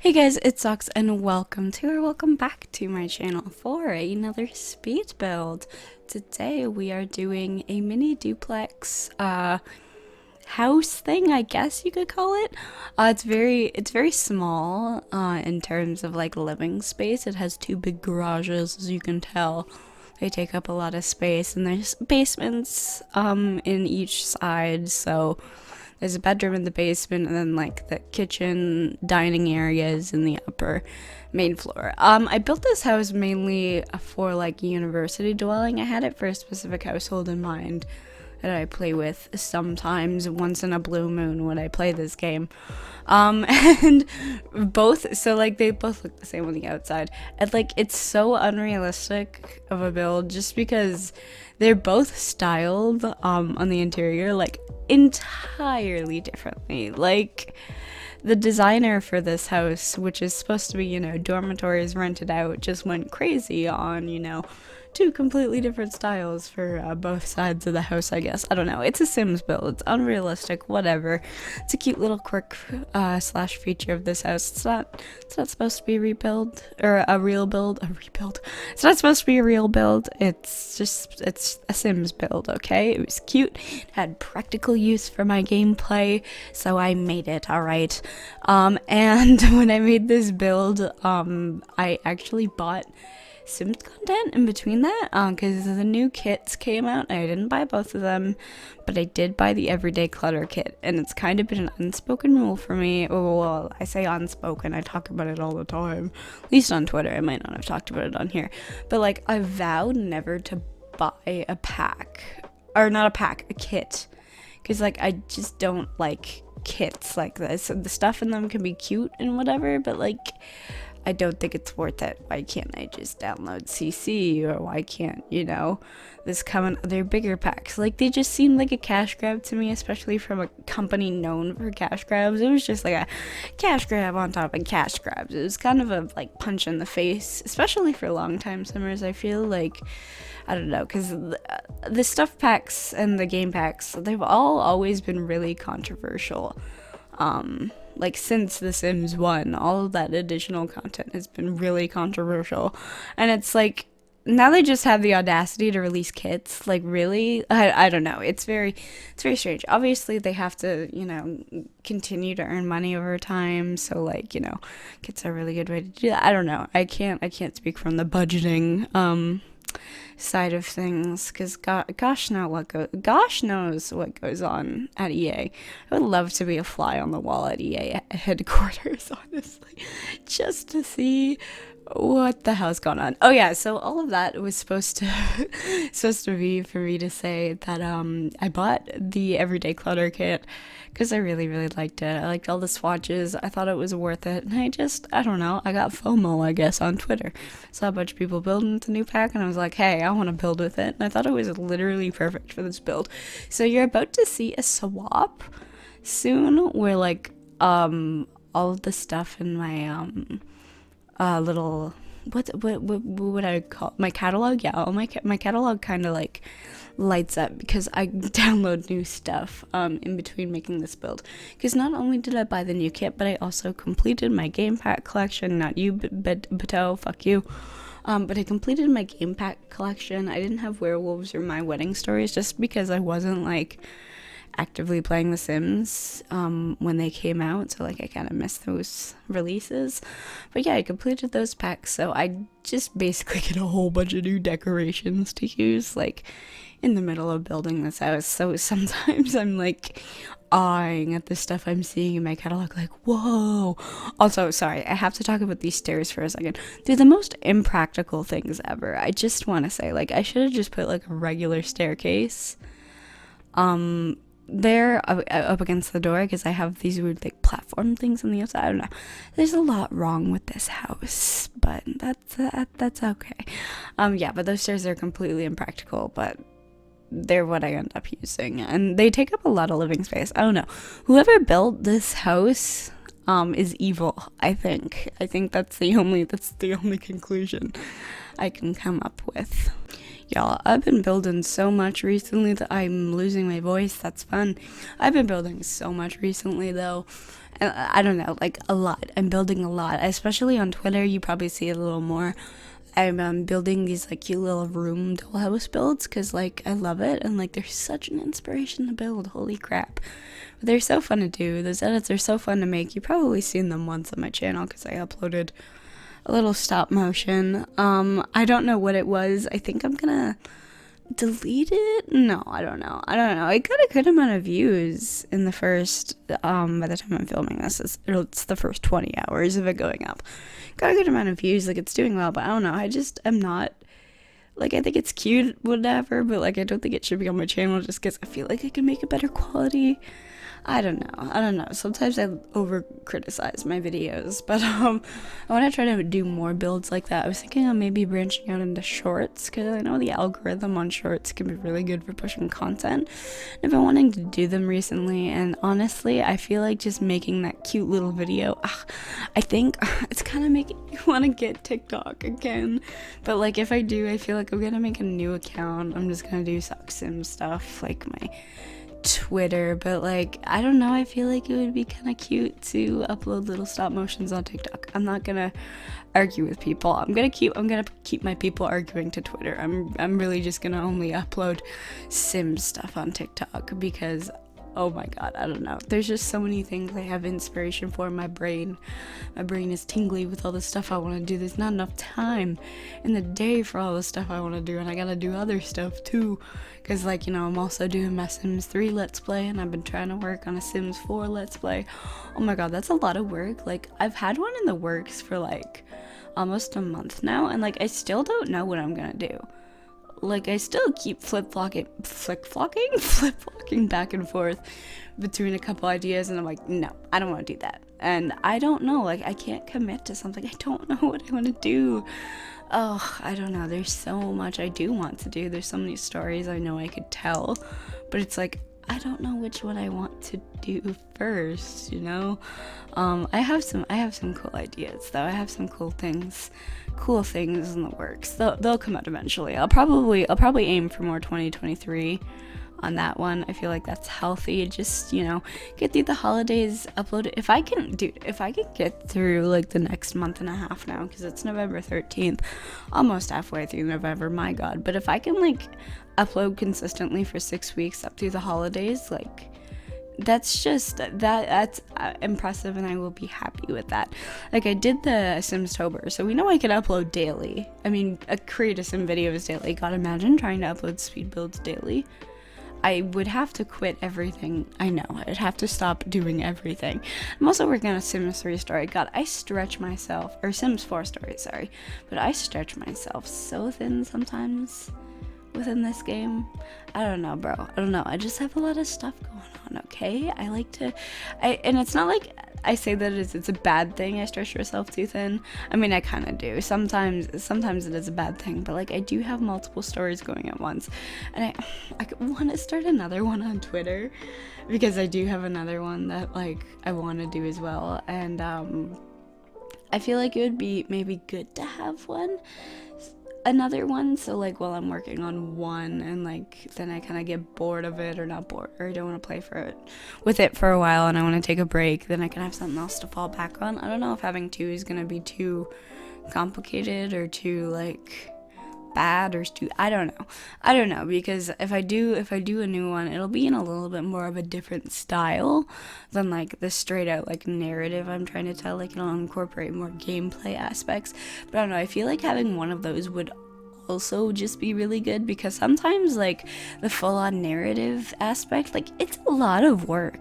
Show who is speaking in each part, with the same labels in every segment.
Speaker 1: Hey guys, it's Sox and welcome back to my channel for another speed build. Today we are doing a mini duplex house thing, I guess you could call it. It's very small in terms of like living space. It has two big garages, as you can tell. They take up a lot of space, and there's basements in each side, so there's a bedroom in the basement, and then like the kitchen, dining areas in the upper main floor. I built this house mainly for like university dwelling. I had it for a specific household in mind that I play with sometimes once in a blue moon when I play this game. And both, so like they both look the same on the outside, and like it's so unrealistic of a build just because they're both styled on the interior like entirely differently. Like the designer for this house, which is supposed to be, you know, dormitories rented out, just went crazy on, you know, two completely different styles for both sides of the house, I guess. I don't know. It's a Sims build. It's unrealistic, whatever. It's a cute little quirk slash feature of this house. It's not supposed to be a rebuild or a real build. A rebuild. It's not supposed to be a real build. It's a Sims build, okay? It was cute. It had practical use for my gameplay, so I made it, alright? And when I made this build, I actually bought Sims content in between that, because the new kits came out. I didn't buy both of them, but I did buy the everyday clutter kit, and it's kind of been an unspoken rule for me. Oh, well, I say unspoken, I talk about it all the time, at least on Twitter. I might not have talked about it on here, but like I vowed never to buy a pack, or not a pack, a kit, because like I just don't like kits like this. The stuff in them can be cute and whatever, but like I don't think it's worth it. Why can't I just download CC, or why can't, you know, this come in other bigger packs? Like, they just seemed like a cash grab to me, especially from a company known for cash grabs. It was just like a cash grab on top of cash grabs. It was kind of a like punch in the face, especially for long-time simmers. I feel like, I don't know, because the stuff packs and the game packs, they've all always been really controversial. Like since The Sims 1, all of that additional content has been really controversial, and it's like now they just have the audacity to release kits. Like, really? I don't know. It's very strange. Obviously they have to, you know, continue to earn money over time, so like, you know, kits are a really good way to do that. I don't know. I can't speak from the budgeting side of things, because gosh knows what goes on at EA. I would love to be a fly on the wall at EA headquarters, honestly, just to see what the hell's going on. Oh yeah, so all of that was supposed to be for me to say that I bought the everyday clutter kit because I really liked it. I liked all the swatches. I thought it was worth it, and I don't know, I got FOMO, I guess, on Twitter. Saw a bunch of people building the new pack, and I was like, hey, I want to build with it, and I thought it was literally perfect for this build. So you're about to see a swap soon where like all of the stuff in my little, what would I call my catalog? Yeah, my catalog kind of like lights up because I download new stuff in between making this build. Because not only did I buy the new kit, but I also completed my game pack collection. Not you, Bateau, fuck you. But I completed my game pack collection. I didn't have werewolves or my wedding stories just because I wasn't like actively playing The Sims when they came out, so like I kind of missed those releases. But yeah, I completed those packs, so I just basically get a whole bunch of new decorations to use like in the middle of building this house. So sometimes I'm like eyeing at the stuff I'm seeing in my catalog like, whoa. Also, sorry, I have to talk about these stairs for a second. They're the most impractical things ever. I just want to say, like, I should have just put like a regular staircase there up against the door, because I have these weird like platform things on the outside. I don't know, there's a lot wrong with this house, but that's okay. Yeah, but those stairs are completely impractical, but they're what I end up using, and they take up a lot of living space. I don't know, whoever built this house is evil. I think that's the only conclusion I can come up with. Y'all, I've been building so much recently that I'm losing my voice. That's fun. I've been building so much recently though. And I don't know, like a lot. I'm building a lot, especially on Twitter. You probably see it a little more. I'm building these like cute little room dollhouse builds because like I love it, and like they're such an inspiration to build. Holy crap. But they're so fun to do. Those edits are so fun to make. You've probably seen them once on my channel because I uploaded a little stop motion. I don't know what it was. I think I'm gonna delete it. No, I don't know. It got a good amount of views in the first by the time I'm filming this, it's the first 20 hours of it going up. Got a good amount of views, like it's doing well, but I don't know, I just am not, like, I think it's cute, whatever, but like I don't think it should be on my channel just because I feel like I can make a better quality. I don't know. Sometimes I over criticize my videos, but I want to try to do more builds like that. I was thinking of maybe branching out into shorts because I know the algorithm on shorts can be really good for pushing content. I've been wanting to do them recently, and honestly, I feel like just making that cute little video, I think it's kind of making me want to get TikTok again. But like if I do, I feel like I'm gonna make a new account. I'm just gonna do Sock Sim stuff, like my Twitter, but like I don't know, I feel like it would be kind of cute to upload little stop motions on TikTok. I'm not gonna argue with people. I'm gonna keep my people arguing to Twitter. I'm really just gonna only upload sim stuff on TikTok because oh my god, I don't know, there's just so many things I have inspiration for. My brain is tingly with all the stuff I want to do. There's not enough time in the day for all the stuff I want to do, and I gotta do other stuff too, because like, you know, I'm also doing my Sims 3 Let's Play, and I've been trying to work on a Sims 4 Let's Play. Oh my god, that's a lot of work. Like I've had one in the works for like almost a month now, and like I still don't know what I'm gonna do. Like I still keep flip-flocking back and forth between a couple ideas, and I'm like, no, I don't want to do that. And I don't know, like I can't commit to something. I don't know what I want to do. Oh, I don't know. There's so much I do want to do. There's so many stories I know I could tell, but it's like I don't know which one I want to do first, you know? I have some cool ideas though. I have some cool things in the works. They'll come out eventually. I'll probably aim for more 2023 on that one. I feel like that's healthy. Just, you know, get through the holidays, upload it. If I can get through like the next month and a half now, because it's November 13th, almost halfway through November, my god. But if I can like upload consistently for 6 weeks up through the holidays, like that's impressive, and I will be happy with that. Like I did the Simstober, so we know I can upload daily. I mean, create a sim videos daily. God, imagine trying to upload speed builds daily. I would have to quit everything. I know, I'd have to stop doing everything. I'm also working on a Sims 3 story. God, I stretch myself, or Sims 4 story, sorry, but I stretch myself so thin sometimes within this game. I don't know, bro. I don't know. I just have a lot of stuff going on, okay? And it's not like I say that it's a bad thing I stretch myself too thin. I mean, I kind of do. Sometimes it is a bad thing, but like I do have multiple stories going at once. And I want to start another one on Twitter because I do have another one that like I want to do as well. And I feel like it would be maybe good to have another one, so like while I'm working on one and like then I kind of get bored of it, or not bored, or I don't want to play with it for a while and I want to take a break, then I can have something else to fall back on. I don't know if having two is gonna be too complicated or too like bad or too, I don't know, because if I do a new one, it'll be in a little bit more of a different style than like the straight out like narrative I'm trying to tell. Like it'll incorporate more gameplay aspects, but I don't know, I feel like having one of those would also just be really good, because sometimes like the full-on narrative aspect, like it's a lot of work.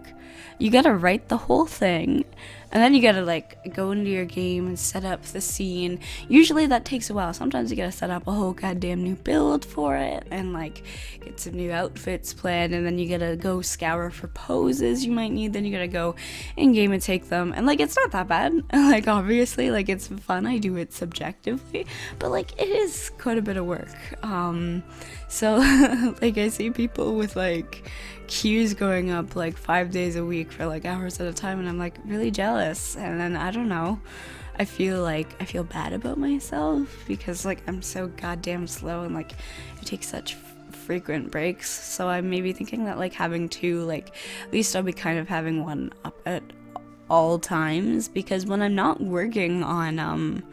Speaker 1: You gotta write the whole thing, and then you gotta like go into your game and set up the scene. Usually that takes a while. Sometimes you gotta set up a whole goddamn new build for it and like get some new outfits planned, and then you gotta go scour for poses you might need. Then you gotta go in game and take them, and like it's not that bad. Like obviously like it's fun, I do it subjectively, but like it is quite a bit of work. So like I see people with like queues going up like 5 days a week for like hours at a time, and I'm like really jealous. And then I don't know, I feel bad about myself because like I'm so goddamn slow and like I take such frequent breaks. So I'm maybe thinking that like having two, like at least I'll be kind of having one up at all times, because when I'm not working on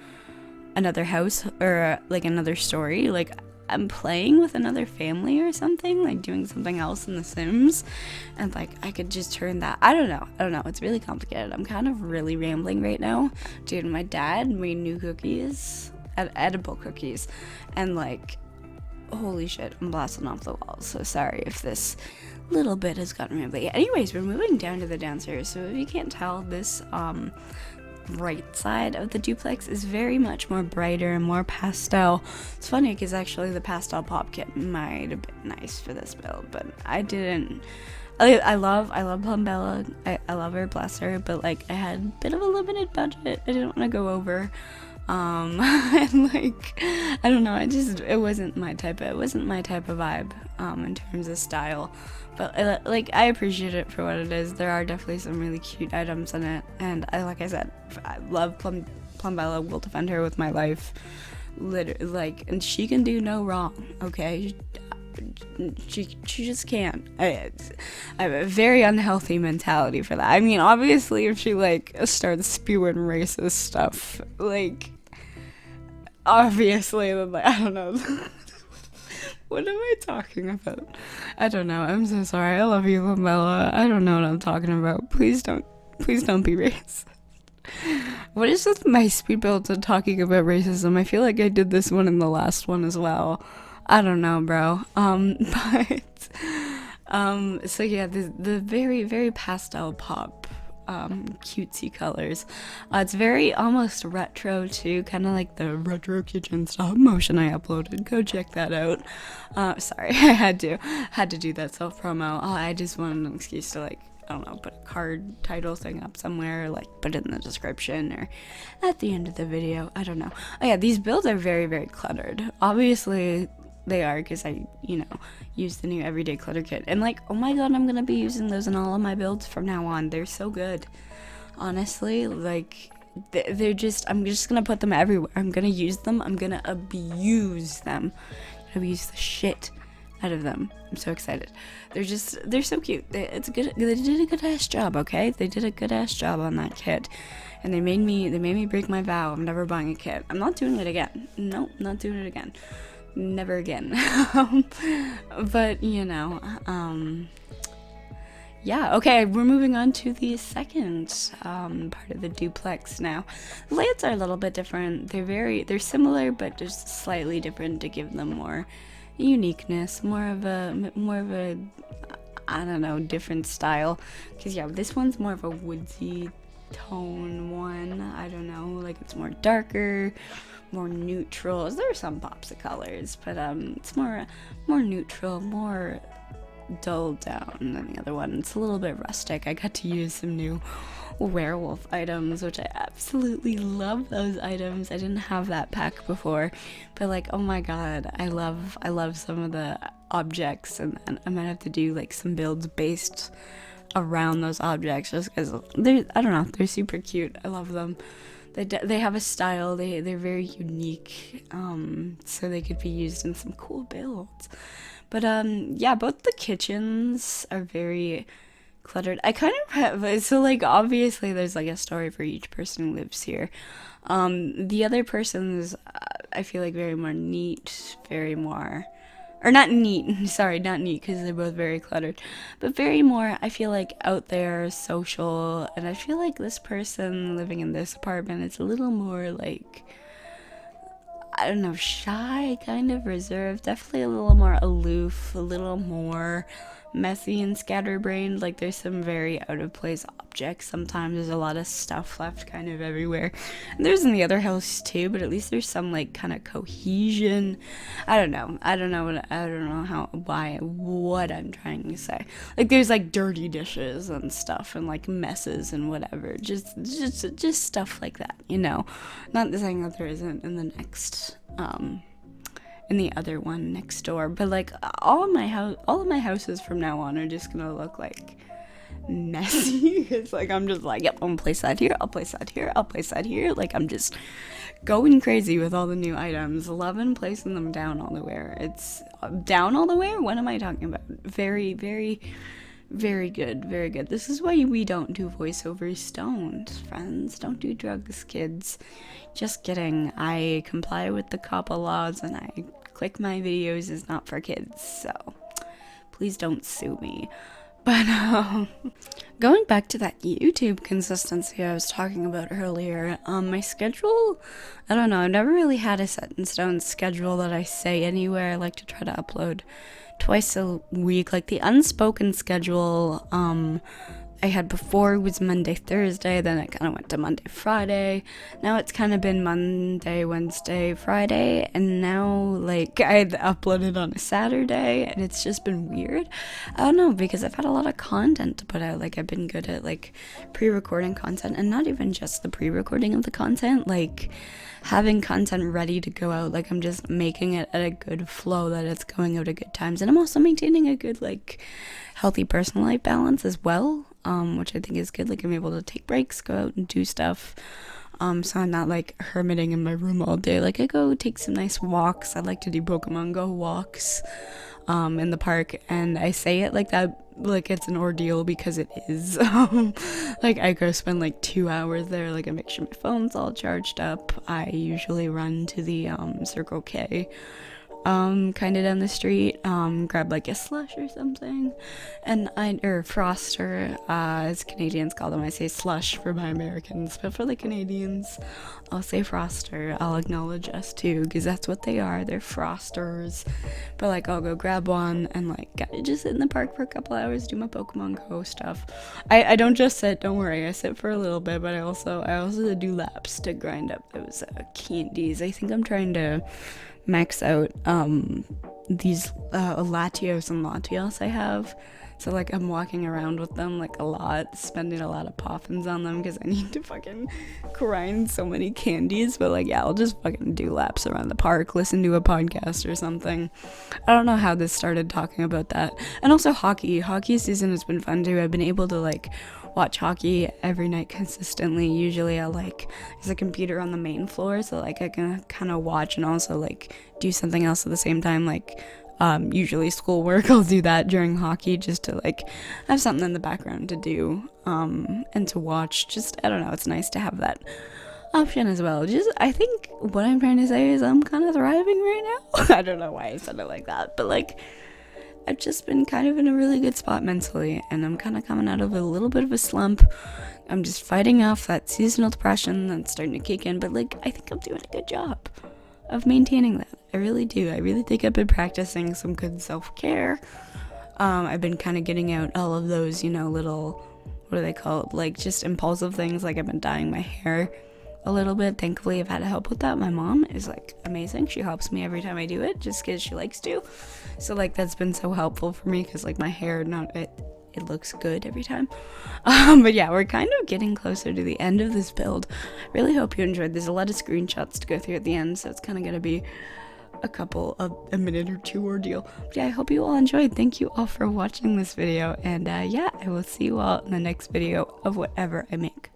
Speaker 1: another house or like another story, like I'm playing with another family or something, like doing something else in The Sims, and like I could just turn that. I don't know, it's really complicated. I'm kind of really rambling right now. Dude, my dad made new cookies, edible cookies, and like holy shit, I'm blasting off the walls. So sorry if this little bit has gotten rambly. Anyways, we're moving down to the downstairs, so if you can't tell, this right side of the duplex is very much more brighter and more pastel. It's funny because actually the pastel pop kit might have been nice for this build, but I didn't. I love Plumbella. I love her, bless her, but like I had a bit of a limited budget. I didn't want to go over. And like I don't know, it wasn't my type of vibe in terms of style, but like I appreciate it for what it is. There are definitely some really cute items in it, and like I said, I love Plumbella. Will defend her with my life, literally, like, and she can do no wrong, okay? She just can't. I have a very unhealthy mentality for that. I mean, obviously if she like starts spewing racist stuff, like obviously, like, I don't know. What am I talking about? I don't know. I'm so sorry. I love you, Lamella. I don't know what I'm talking about. Please don't be racist. What is with my speed builds and talking about racism? I feel like I did this one in the last one as well. I don't know, bro. But so yeah, the very, very pastel pop cutesy colors. It's very almost retro too, kind of like the retro kitchen stop motion I uploaded. Go check that out. Sorry, I had to do that self promo. I just wanted an excuse to, like, I don't know, put a card title thing up somewhere, like put it in the description or at the end of the video. I don't know. Oh yeah, these builds are very, very cluttered. Obviously they are, because I, use the new everyday clutter kit, and like, oh my god, I'm gonna be using those in all of my builds from now on. They're so good, honestly. Like, they're just, I'm just gonna put them everywhere. I'm gonna use them. I'm gonna abuse them. Abuse the shit out of them. I'm so excited. They're so cute. They did a good ass job. Okay, they did a good ass job on that kit, and they made me break my vow of never buying a kit. I'm not doing it again. Nope, not doing it again. Never again. But yeah, okay, we're moving on to the second part of the duplex now. The layouts are a little bit different. They're similar, but just slightly different to give them more uniqueness, more of a I don't know, different style. Because yeah, this one's more of a woodsy tone one. I don't know, like it's more darker, more neutral. There are some pops of colors, but it's more neutral, more dulled down than the other one. It's a little bit rustic. I got to use some new werewolf items, which I absolutely love those items. I didn't have that pack before, but like, oh my god, I love some of the objects, and I might have to do like some builds based around those objects, just because I don't know, they're super cute. I love them. They have a style. They're very unique, so they could be used in some cool builds. But yeah, both the kitchens are very cluttered. I kind of have, so like, obviously there's like a story for each person who lives here. The other person's I feel like very more neat, very more, or not neat, sorry, not neat, because they're both very cluttered, but very more, I feel like, out there, social. And I feel like this person living in this apartment is a little more like, I don't know, shy, kind of reserved, definitely a little more aloof, a little more messy and scatterbrained. Like, there's some very out of place objects. Sometimes there's a lot of stuff left kind of everywhere. And there's in the other house too, but at least there's some like kind of cohesion. I don't know what I'm trying to say. Like, there's like dirty dishes and stuff and like messes and whatever. Just stuff like that, Not saying that there isn't in the next in the other one next door, but like all of my houses from now on are just gonna look like messy. It's like I'm just like, yep, I'm gonna place that here, I'll place that here, I'll place that here. Like I'm just going crazy with all the new items, loving placing them down all the way. It's down all the way. What am I talking about? Very, very, very good, very good. This is why we don't do voiceovers. Don't, friends. Don't do drugs, kids. Just kidding. I comply with the COPPA laws, and I click my videos is not for kids, so please don't sue me. But going back to that YouTube consistency I was talking about earlier, my schedule, I don't know, I've never really had a set in stone schedule that I say anywhere. I like to try to upload twice a week. Like the unspoken schedule I had before was Monday, Thursday, then it kind of went to Monday, Friday. Now it's kind of been Monday, Wednesday, Friday, and now like I uploaded on a Saturday, and it's just been weird. I don't know, because I've had a lot of content to put out. Like I've been good at like pre-recording content, and not even just the pre-recording of the content, like having content ready to go out. Like I'm just making it at a good flow that it's going out at good times, and I'm also maintaining a good like healthy personal life balance as well, which I think is good. Like I'm able to take breaks, go out and do stuff, so I'm not like hermiting in my room all day. Like I go take some nice walks. I like to do Pokemon Go walks in the park, and I say it like that like it's an ordeal, because it is. Like I go spend like 2 hours there. Like I make sure my phone's all charged up. I usually run to the Circle K kind of down the street, grab like a slush or something, and or Froster, as Canadians call them. I say slush for my Americans, but for the Canadians, I'll say Froster. I'll acknowledge us too, because that's what they are. They're Frosters. But like I'll go grab one and like just sit in the park for a couple hours, do my Pokemon Go stuff. I don't just sit, don't worry, I sit for a little bit, but I also do laps to grind up those candies. I think I'm trying to max out these Latios and Latios I have, so like I'm walking around with them like a lot, spending a lot of poffins on them, because I need to fucking grind so many candies. But like yeah, I'll just fucking do laps around the park, listen to a podcast or something. I don't know how this started talking about that. And also hockey season has been fun too. I've been able to like watch hockey every night consistently. Usually I like, there's a computer on the main floor, so like I can kind of watch and also like do something else at the same time, like usually schoolwork. I'll do that during hockey just to like have something in the background to do and to watch. Just I don't know, it's nice to have that option as well. Just I think what I'm trying to say is I'm kind of thriving right now. I don't know why I said it like that, but like I've just been kind of in a really good spot mentally, and I'm kind of coming out of a little bit of a slump. I'm just fighting off that seasonal depression that's starting to kick in, but like I think I'm doing a good job of maintaining that. I really do. I really think I've been practicing some good self-care. I've been kind of getting out all of those, you know, little, what do they call it, like just impulsive things. Like I've been dyeing my hair a little bit. Thankfully I've had help with that. My mom is like amazing. She helps me every time I do it, just because she likes to. So like that's been so helpful for me, because like my hair, it looks good every time. But yeah, we're kind of getting closer to the end of this build. Really hope you enjoyed. There's a lot of screenshots to go through at the end, so it's kind of gonna be a minute or two ordeal. But yeah, I hope you all enjoyed. Thank you all for watching this video, and yeah, I will see you all in the next video of whatever I make.